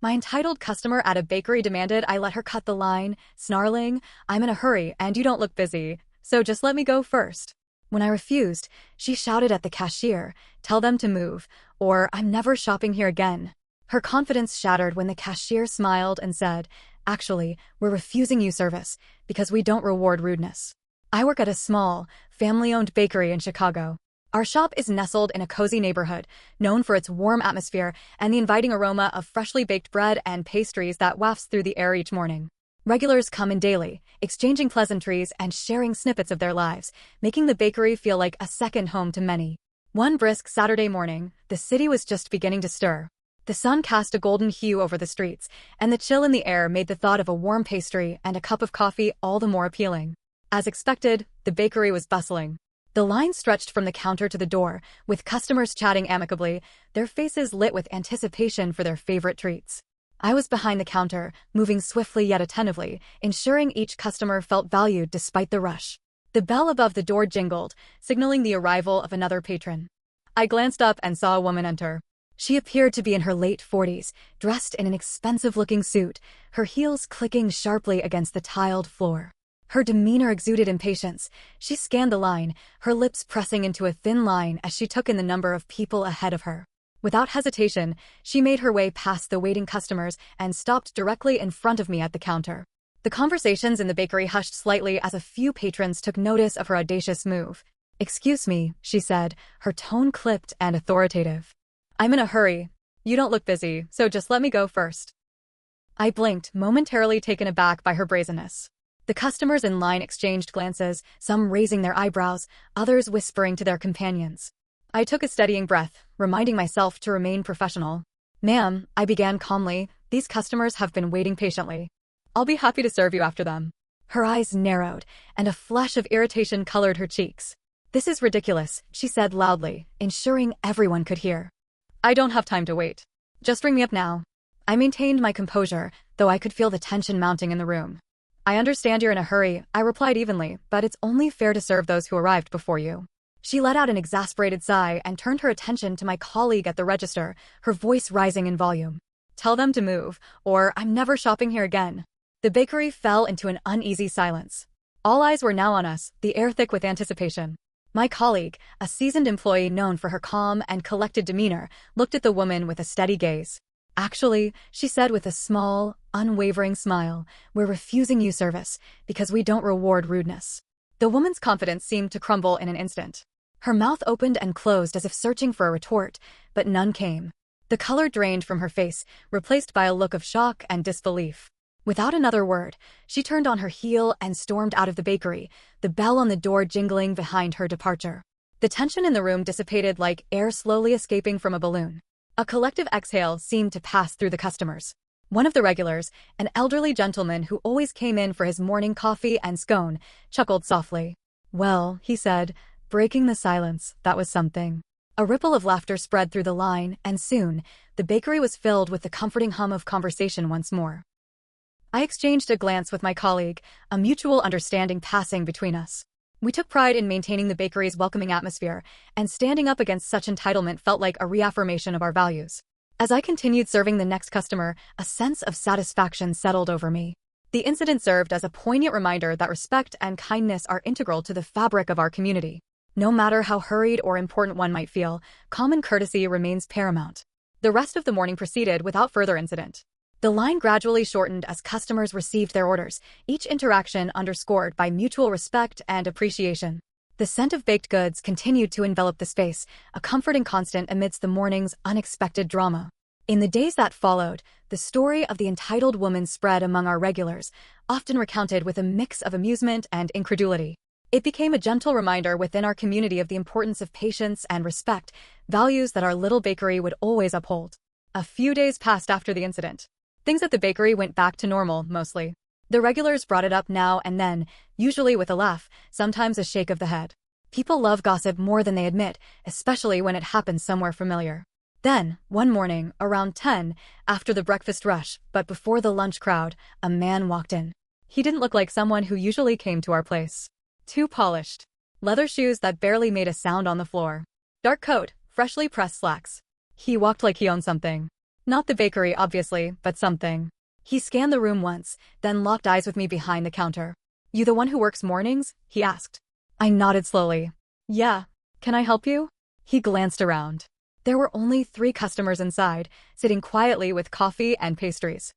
My entitled customer at a bakery demanded I let her cut the line, snarling, "I'm in a hurry and you don't look busy, so just let me go first." When I refused, she shouted at the cashier, "Tell them to move, or I'm never shopping here again." Her confidence shattered when the cashier smiled and said, "Actually, we're refusing you service because we don't reward rudeness." I work at a small, family-owned bakery in Chicago. Our shop is nestled in a cozy neighborhood, known for its warm atmosphere and the inviting aroma of freshly baked bread and pastries that wafts through the air each morning. Regulars come in daily, exchanging pleasantries and sharing snippets of their lives, making the bakery feel like a second home to many. One brisk Saturday morning, the city was just beginning to stir. The sun cast a golden hue over the streets, and the chill in the air made the thought of a warm pastry and a cup of coffee all the more appealing. As expected, the bakery was bustling. The line stretched from the counter to the door, with customers chatting amicably, their faces lit with anticipation for their favorite treats. I was behind the counter, moving swiftly yet attentively, ensuring each customer felt valued despite the rush. The bell above the door jingled, signaling the arrival of another patron. I glanced up and saw a woman enter. She appeared to be in her late 40s, dressed in an expensive-looking suit, her heels clicking sharply against the tiled floor. Her demeanor exuded impatience. She scanned the line, her lips pressing into a thin line as she took in the number of people ahead of her. Without hesitation, she made her way past the waiting customers and stopped directly in front of me at the counter. The conversations in the bakery hushed slightly as a few patrons took notice of her audacious move. "Excuse me," she said, her tone clipped and authoritative. "I'm in a hurry. You don't look busy, so just let me go first." I blinked, momentarily taken aback by her brazenness. The customers in line exchanged glances, some raising their eyebrows, others whispering to their companions. I took a steadying breath, reminding myself to remain professional. "Ma'am," I began calmly, "these customers have been waiting patiently. I'll be happy to serve you after them." Her eyes narrowed, and a flush of irritation colored her cheeks. "This is ridiculous," she said loudly, ensuring everyone could hear. "I don't have time to wait. Just ring me up now." I maintained my composure, though I could feel the tension mounting in the room. "I understand you're in a hurry," I replied evenly, "but it's only fair to serve those who arrived before you." She let out an exasperated sigh and turned her attention to my colleague at the register, her voice rising in volume. "Tell them to move, or I'm never shopping here again." The bakery fell into an uneasy silence. All eyes were now on us, the air thick with anticipation. My colleague, a seasoned employee known for her calm and collected demeanor, looked at the woman with a steady gaze. "Actually," she said with a small, unwavering smile, "we're refusing you service because we don't reward rudeness." The woman's confidence seemed to crumble in an instant. Her mouth opened and closed as if searching for a retort, but none came. The color drained from her face, replaced by a look of shock and disbelief. Without another word, she turned on her heel and stormed out of the bakery, the bell on the door jingling behind her departure. The tension in the room dissipated like air slowly escaping from a balloon. A collective exhale seemed to pass through the customers. One of the regulars, an elderly gentleman who always came in for his morning coffee and scone, chuckled softly. "Well," he said, breaking the silence, "that was something." A ripple of laughter spread through the line, and soon, the bakery was filled with the comforting hum of conversation once more. I exchanged a glance with my colleague, a mutual understanding passing between us. We took pride in maintaining the bakery's welcoming atmosphere, and standing up against such entitlement felt like a reaffirmation of our values. As I continued serving the next customer, a sense of satisfaction settled over me. The incident served as a poignant reminder that respect and kindness are integral to the fabric of our community. No matter how hurried or important one might feel, common courtesy remains paramount. The rest of the morning proceeded without further incident. The line gradually shortened as customers received their orders, each interaction underscored by mutual respect and appreciation. The scent of baked goods continued to envelop the space, a comforting constant amidst the morning's unexpected drama. In the days that followed, the story of the entitled woman spread among our regulars, often recounted with a mix of amusement and incredulity. It became a gentle reminder within our community of the importance of patience and respect, values that our little bakery would always uphold. A few days passed after the incident. Things at the bakery went back to normal, mostly. The regulars brought it up now and then, usually with a laugh, sometimes a shake of the head. People love gossip more than they admit, especially when it happens somewhere familiar. Then, one morning, around 10, after the breakfast rush, but before the lunch crowd, a man walked in. He didn't look like someone who usually came to our place. Too polished. Leather shoes that barely made a sound on the floor. Dark coat, freshly pressed slacks. He walked like he owned something. Not the bakery, obviously, but something. He scanned the room once, then locked eyes with me behind the counter. You the one who works mornings? He asked. I nodded slowly. Yeah. Can I help you? He glanced around. There were only 3 customers inside, sitting quietly with coffee and pastries.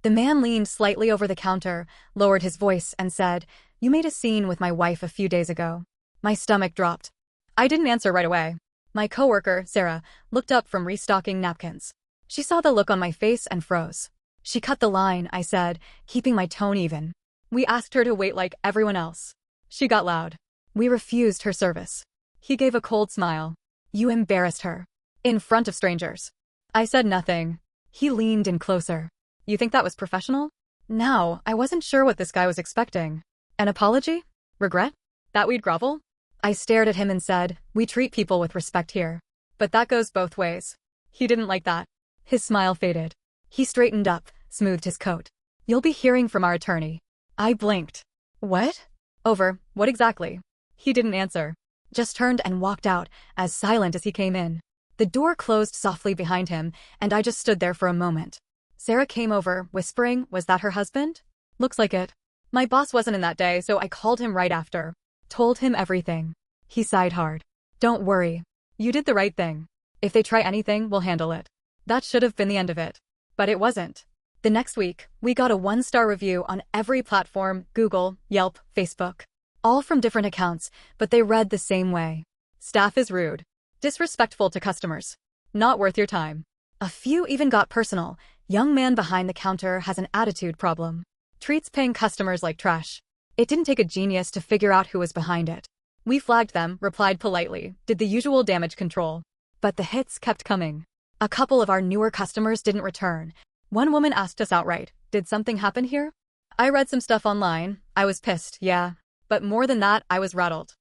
The man leaned slightly over the counter, lowered his voice, and said, You made a scene with my wife a few days ago. My stomach dropped. I didn't answer right away. My coworker, Sarah, looked up from restocking napkins. She saw the look on my face and froze. She cut the line, I said, keeping my tone even. We asked her to wait like everyone else. She got loud. We refused her service. He gave a cold smile. You embarrassed her. In front of strangers. I said nothing. He leaned in closer. You think that was professional? Now, I wasn't sure what this guy was expecting. An apology? Regret? That we'd grovel? I stared at him and said, We treat people with respect here. But that goes both ways. He didn't like that. His smile faded. He straightened up, smoothed his coat. You'll be hearing from our attorney. I blinked. What? Over, what exactly? He didn't answer. Just turned and walked out, as silent as he came in. The door closed softly behind him, and I just stood there for a moment. Sarah came over, whispering, Was that her husband? Looks like it. My boss wasn't in that day, so I called him right after. Told him everything. He sighed hard. Don't worry. You did the right thing. If they try anything, we'll handle it. That should have been the end of it. But it wasn't. The next week, we got a 1-star review on every platform, Google, Yelp, Facebook. All from different accounts, but they read the same way. Staff is rude. Disrespectful to customers. Not worth your time. A few even got personal. Young man behind the counter has an attitude problem. Treats paying customers like trash. It didn't take a genius to figure out who was behind it. We flagged them, replied politely, did the usual damage control. But the hits kept coming. A couple of our newer customers didn't return. One woman asked us outright, Did something happen here? I read some stuff online. I was pissed, yeah. But more than that, I was rattled.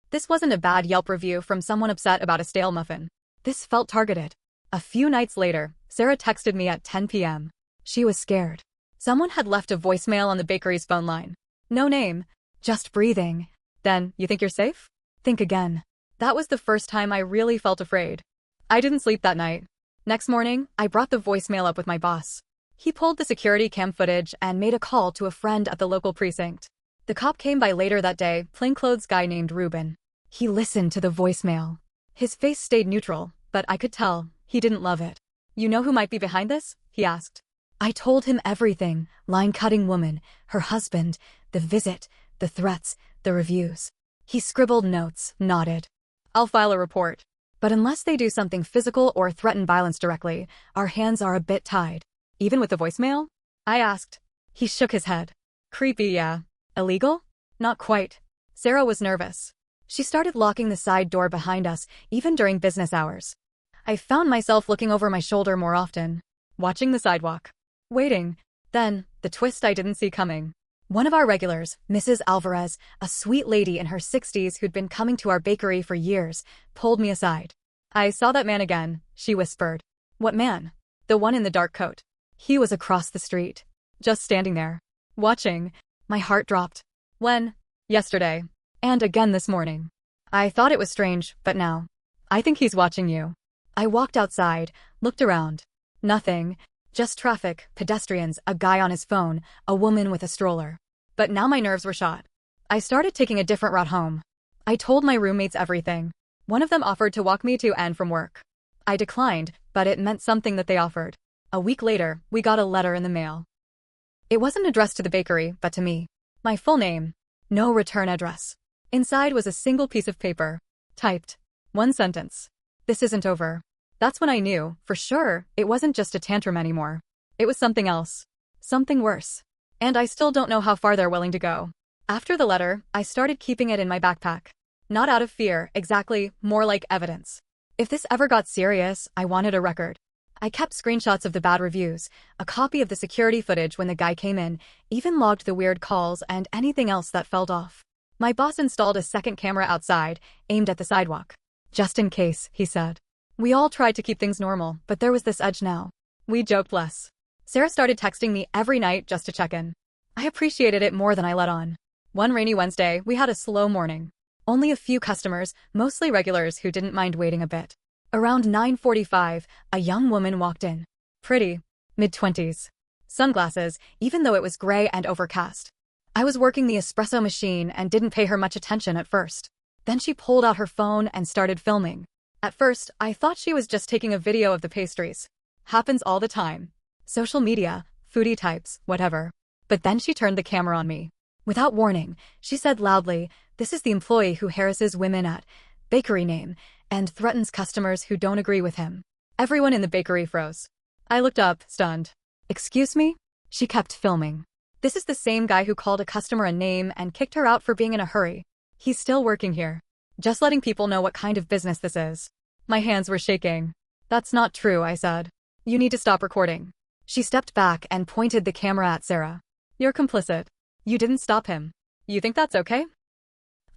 This wasn't a bad Yelp review from someone upset about a stale muffin. This felt targeted. A few nights later, Sarah texted me at 10 p.m. She was scared. Someone had left a voicemail on the bakery's phone line. No name. Just breathing. Then, you think you're safe? Think again. That was the first time I really felt afraid. I didn't sleep that night. Next morning, I brought the voicemail up with my boss. He pulled the security cam footage and made a call to a friend at the local precinct. The cop came by later that day, plainclothes guy named Ruben. He listened to the voicemail. His face stayed neutral, but I could tell he didn't love it. You know who might be behind this? He asked. I told him everything, line-cutting woman, her husband, the visit, the threats, the reviews. He scribbled notes, nodded. I'll file a report. But unless they do something physical or threaten violence directly, our hands are a bit tied. Even with the voicemail? I asked. He shook his head. Creepy, yeah. Illegal? Not quite. Sarah was nervous. She started locking the side door behind us, even during business hours. I found myself looking over my shoulder more often, watching the sidewalk, waiting. Then, the twist I didn't see coming. One of our regulars, Mrs. Alvarez, a sweet lady in her 60s who'd been coming to our bakery for years, pulled me aside. I saw that man again, she whispered. What man? The one in the dark coat. He was across the street, just standing there, watching. My heart dropped. When? Yesterday. And again this morning. I thought it was strange, but now. I think he's watching you. I walked outside, looked around. Nothing. Just traffic, pedestrians, a guy on his phone, a woman with a stroller. But now my nerves were shot. I started taking a different route home. I told my roommates everything. One of them offered to walk me to and from work. I declined, but it meant something that they offered. A week later, we got a letter in the mail. It wasn't addressed to the bakery, but to me. My full name. No return address. Inside was a single piece of paper. Typed. One sentence. This isn't over. That's when I knew, for sure, it wasn't just a tantrum anymore. It was something else. Something worse. And I still don't know how far they're willing to go. After the letter, I started keeping it in my backpack. Not out of fear, exactly, more like evidence. If this ever got serious, I wanted a record. I kept screenshots of the bad reviews, a copy of the security footage when the guy came in, even logged the weird calls and anything else that felt off. My boss installed a second camera outside, aimed at the sidewalk. Just in case, he said. We all tried to keep things normal, but there was this edge now. We joked less. Sarah started texting me every night just to check in. I appreciated it more than I let on. One rainy Wednesday, we had a slow morning. Only a few customers, mostly regulars who didn't mind waiting a bit. Around 9:45, a young woman walked in. Pretty. Mid-20s. Sunglasses, even though it was gray and overcast. I was working the espresso machine and didn't pay her much attention at first. Then she pulled out her phone and started filming. At first, I thought she was just taking a video of the pastries. Happens all the time. Social media, foodie types, whatever. But then she turned the camera on me. Without warning, she said loudly, "This is the employee who harasses women at bakery name and threatens customers who don't agree with him." Everyone in the bakery froze. I looked up, stunned. "Excuse me?" She kept filming. "This is the same guy who called a customer a name and kicked her out for being in a hurry. He's still working here. Just letting people know what kind of business this is." My hands were shaking. "That's not true," I said. "You need to stop recording." She stepped back and pointed the camera at Sarah. "You're complicit. You didn't stop him. You think that's okay?"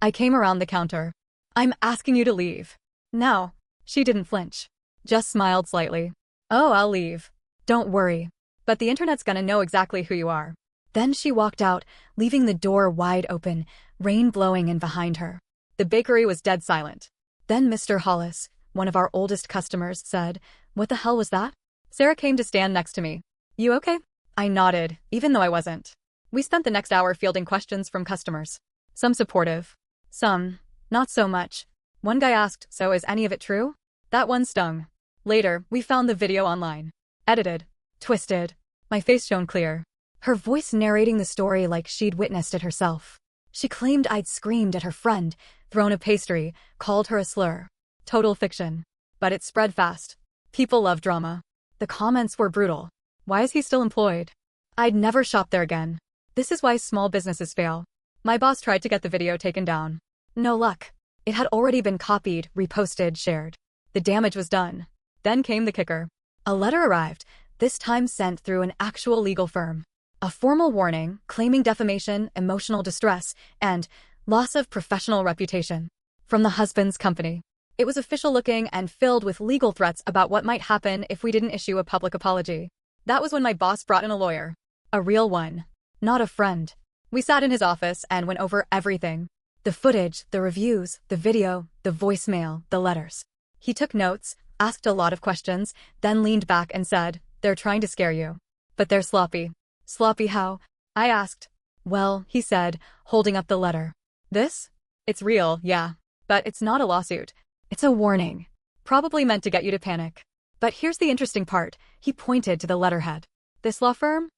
I came around the counter. "I'm asking you to leave. Now." She didn't flinch. Just smiled slightly. "Oh, I'll leave. Don't worry. But the internet's gonna know exactly who you are." Then she walked out, leaving the door wide open, rain blowing in behind her. The bakery was dead silent. Then Mr. Hollis, one of our oldest customers, said, "What the hell was that?" Sarah came to stand next to me. "You okay?" I nodded, even though I wasn't. We spent the next hour fielding questions from customers. Some supportive. Some, not so much. One guy asked, "So is any of it true?" That one stung. Later, we found the video online. Edited. Twisted. My face shone clear. Her voice narrating the story like she'd witnessed it herself. She claimed I'd screamed at her friend, thrown a pastry, called her a slur. Total fiction. But it spread fast. People love drama. The comments were brutal. Why is he still employed? I'd never shop there again. This is why small businesses fail. My boss tried to get the video taken down. No luck. It had already been copied, reposted, shared. The damage was done. Then came the kicker. A letter arrived, this time sent through an actual legal firm. A formal warning, claiming defamation, emotional distress, and loss of professional reputation. From the husband's company. It was official looking and filled with legal threats about what might happen if we didn't issue a public apology. That was when my boss brought in a lawyer. A real one. Not a friend. We sat in his office and went over everything. The footage, the reviews, the video, the voicemail, the letters. He took notes, asked a lot of questions, then leaned back and said, "They're trying to scare you. But they're sloppy." "Sloppy how?" I asked. "Well," he said, holding up the letter. "This? It's real, yeah. But it's not a lawsuit. It's a warning. Probably meant to get you to panic. But here's the interesting part," he pointed to the letterhead. "This law firm?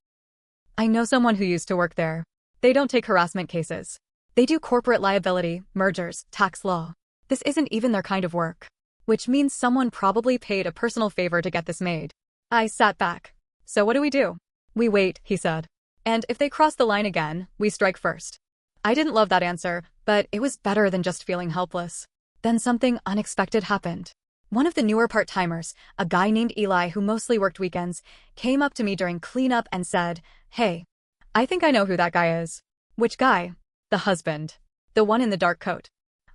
I know someone who used to work there. They don't take harassment cases. They do corporate liability, mergers, tax law. This isn't even their kind of work. Which means someone probably paid a personal favor to get this made." I sat back. "So what do we do?" "We wait," he said. "And if they cross the line again, we strike first." I didn't love that answer, but it was better than just feeling helpless. Then something unexpected happened. One of the newer part-timers, a guy named Eli who mostly worked weekends, came up to me during cleanup and said, "Hey, I think I know who that guy is." "Which guy?" "The husband. The one in the dark coat.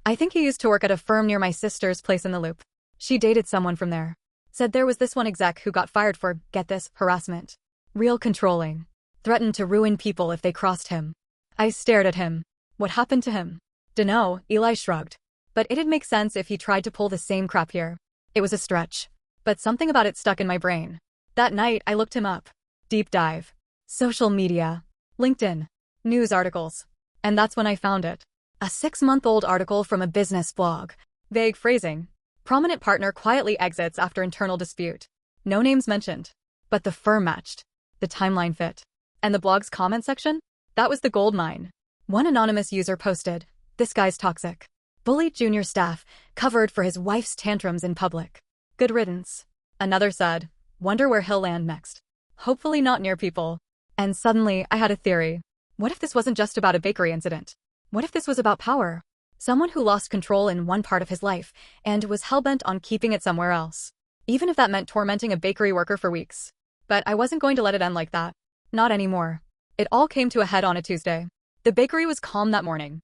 I think he used to work at a firm near my sister's place in the Loop. She dated someone from there. Said there was this one exec who got fired for, get this, harassment. Real controlling. Threatened to ruin people if they crossed him." I stared at him. "What happened to him?" "Dunno," Eli shrugged. "But it'd make sense if he tried to pull the same crap here." It was a stretch. But something about it stuck in my brain. That night, I looked him up. Deep dive. Social media. LinkedIn. News articles. And that's when I found it. A 6-month-old article from a business blog. Vague phrasing. Prominent partner quietly exits after internal dispute. No names mentioned. But the firm matched. The timeline fit. And the blog's comment section? That was the gold mine. One anonymous user posted, "This guy's toxic. Bullied junior staff, covered for his wife's tantrums in public. Good riddance." Another said, "Wonder where he'll land next. Hopefully not near people." And suddenly, I had a theory. What if this wasn't just about a bakery incident? What if this was about power? Someone who lost control in one part of his life and was hell-bent on keeping it somewhere else. Even if that meant tormenting a bakery worker for weeks. But I wasn't going to let it end like that. Not anymore. It all came to a head on a Tuesday. The bakery was calm that morning.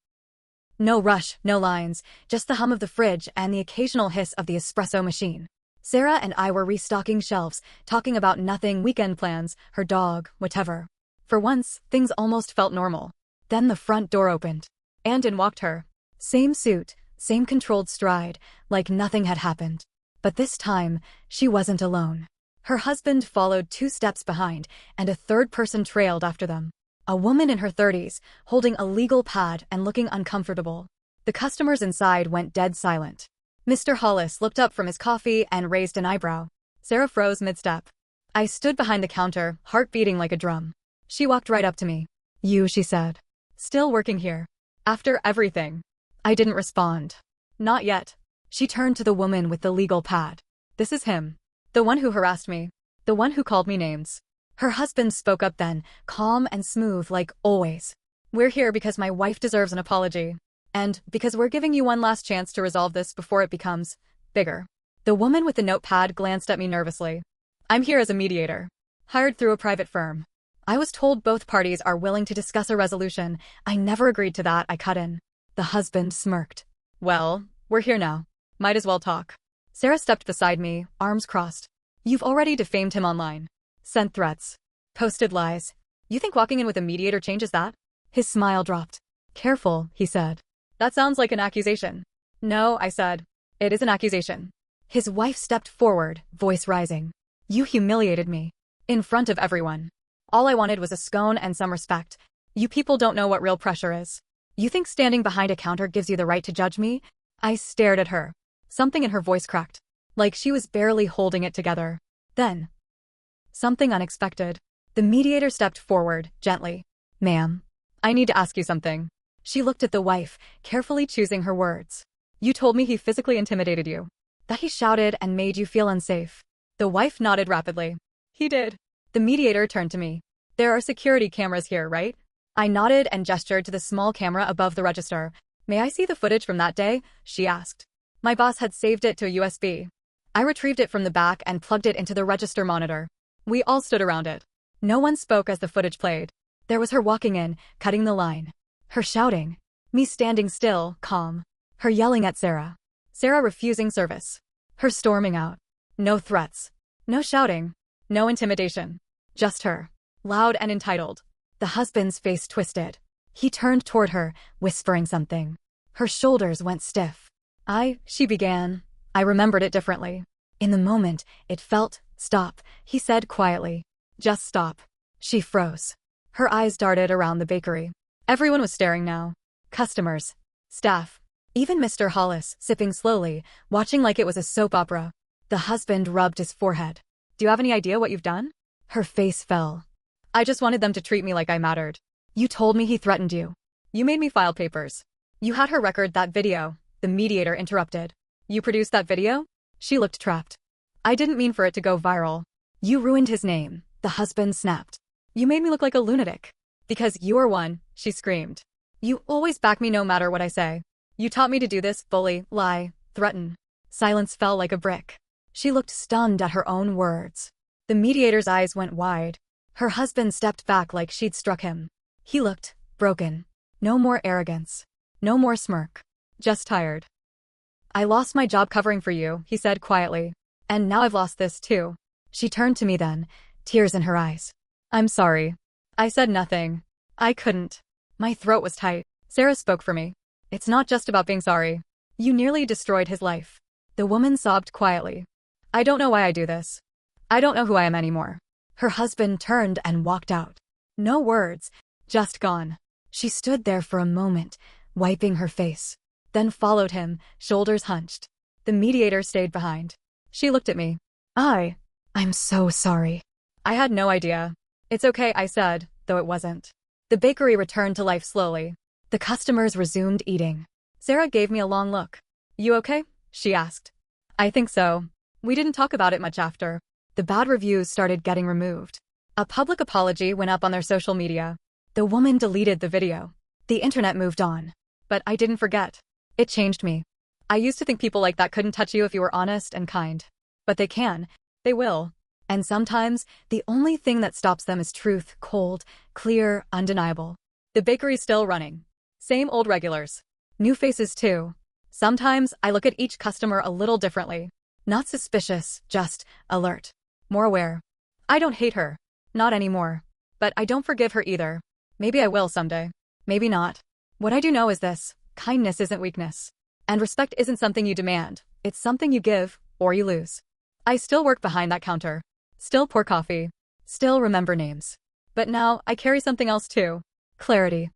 No rush, no lines, just the hum of the fridge and the occasional hiss of the espresso machine. Sarah and I were restocking shelves, talking about nothing, weekend plans, her dog, whatever. For once, things almost felt normal. Then the front door opened. And in walked her. Same suit, same controlled stride, like nothing had happened. But this time, she wasn't alone. Her husband followed 2 steps behind, and a third person trailed after them. A woman in her 30s, holding a legal pad and looking uncomfortable. The customers inside went dead silent. Mr. Hollis looked up from his coffee and raised an eyebrow. Sarah froze mid-step. I stood behind the counter, heart beating like a drum. She walked right up to me. "You," she said. "Still working here? After everything?" I didn't respond. "Not yet." She turned to the woman with the legal pad. "This is him. The one who harassed me. The one who called me names." Her husband spoke up then, calm and smooth like always. "We're here because my wife deserves an apology. And because we're giving you one last chance to resolve this before it becomes bigger." The woman with the notepad glanced at me nervously. "I'm here as a mediator. Hired through a private firm. I was told both parties are willing to discuss a resolution. I never agreed to that," I cut in. The husband smirked. "Well, we're here now. Might as well talk." Sarah stepped beside me, arms crossed. "You've already defamed him online. Sent threats. Posted lies. You think walking in with a mediator changes that?" His smile dropped. "Careful," he said. "That sounds like an accusation." "No," I said. "It is an accusation." His wife stepped forward, voice rising. "You humiliated me. In front of everyone. All I wanted was a scone and some respect. You people don't know what real pressure is. You think standing behind a counter gives you the right to judge me?" I stared at her. Something in her voice cracked. Like she was barely holding it together. Then, something unexpected. The mediator stepped forward, gently. "Ma'am, I need to ask you something." She looked at the wife, carefully choosing her words. "You told me he physically intimidated you. That he shouted and made you feel unsafe." The wife nodded rapidly. "He did." The mediator turned to me. "There are security cameras here, right?" I nodded and gestured to the small camera above the register. "May I see the footage from that day?" she asked. My boss had saved it to a USB. I retrieved it from the back and plugged it into the register monitor. We all stood around it. No one spoke as the footage played. There was her walking in, cutting the line. Her shouting. Me standing still, calm. Her yelling at Sarah. Sarah refusing service. Her storming out. No threats. No shouting. No intimidation. Just her. Loud and entitled. The husband's face twisted. He turned toward her, whispering something. Her shoulders went stiff. She began. I remembered it differently. In the moment, it felt, "Stop," he said quietly. "Just stop." She froze. Her eyes darted around the bakery. Everyone was staring now. Customers. Staff. Even Mr. Hollis, sipping slowly, watching like it was a soap opera. The husband rubbed his forehead. "Do you have any idea what you've done?" Her face fell. "I just wanted them to treat me like I mattered." "You told me he threatened you." "You made me file papers." "You had her record that video," the mediator interrupted. "You produced that video?" She looked trapped. "I didn't mean for it to go viral." "You ruined his name," the husband snapped. "You made me look like a lunatic." "Because you're one," she screamed. "You always back me no matter what I say. You taught me to do this, bully, lie, threaten." Silence fell like a brick. She looked stunned at her own words. The mediator's eyes went wide. Her husband stepped back like she'd struck him. He looked broken. No more arrogance. No more smirk. Just tired. "I lost my job covering for you," he said quietly. "And now I've lost this too." She turned to me then, tears in her eyes. "I'm sorry." I said nothing. I couldn't. My throat was tight. Sarah spoke for me. "It's not just about being sorry. You nearly destroyed his life." The woman sobbed quietly. "I don't know why I do this. I don't know who I am anymore." Her husband turned and walked out. No words, just gone. She stood there for a moment, wiping her face. Then followed him, shoulders hunched. The mediator stayed behind. She looked at me. I'm so sorry." I had no idea. "It's okay," I said, though it wasn't. The bakery returned to life slowly. The customers resumed eating. Sarah gave me a long look. "You okay?" she asked. "I think so." We didn't talk about it much after. The bad reviews started getting removed. A public apology went up on their social media. The woman deleted the video. The internet moved on. But I didn't forget. It changed me. I used to think people like that couldn't touch you if you were honest and kind. But they can. They will. And sometimes, the only thing that stops them is truth, cold, clear, undeniable. The bakery's still running. Same old regulars. New faces too. Sometimes, I look at each customer a little differently. Not suspicious, just alert. More aware. I don't hate her. Not anymore. But I don't forgive her either. Maybe I will someday. Maybe not. What I do know is this: kindness isn't weakness. And respect isn't something you demand. It's something you give, or you lose. I still work behind that counter. Still pour coffee. Still remember names. But now, I carry something else too. Clarity.